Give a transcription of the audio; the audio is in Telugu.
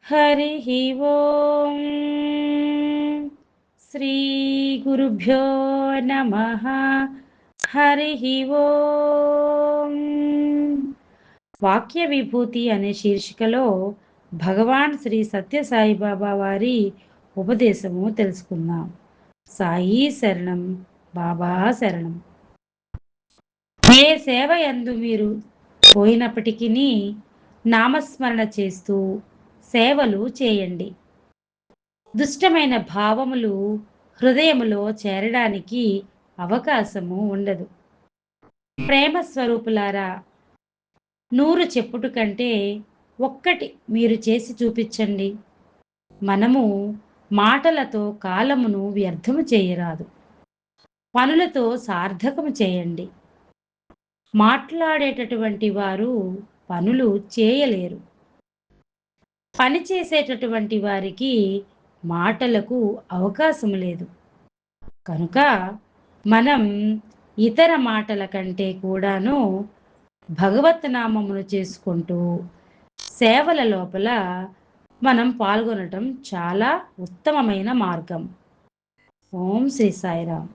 హరిః ఓం. శ్రీ గురుభ్యో నమః. హరిః ఓం. వాక్య విభూతి అనే శీర్షికలో భగవాన్ శ్రీ సత్యసాయిబాబా వారి ఉపదేశము తెలుసుకుందాం. సాయి శరణం, బాబా శరణం. ఏ సేవ యందు మీరు పోయినప్పటికీ నామస్మరణ చేస్తూ సేవలు చేయండి. దుష్టమైన భావములు హృదయములో చేరడానికి అవకాశము ఉండదు. ప్రేమ స్వరూపులారా, 100 చెప్పుట కంటే ఒక్కటి మీరు చేసి చూపించండి. మనము మాటలతో కాలమును వ్యర్థము చేయరాదు, పనులతో సార్థకము చేయండి. మాట్లాడేటటువంటి వారు పనులు చేయలేరు. పని చేసేటటువంటి వారికి మాటలకు అవకాశం లేదు. కనుక మనం ఇతర మాటల కంటే కూడాను భగవత్ నామమును చేసుకుంటూ సేవల లోపల మనం పాల్గొనటం చాలా ఉత్తమమైన మార్గం. ఓం శ్రీ సాయిరామ్.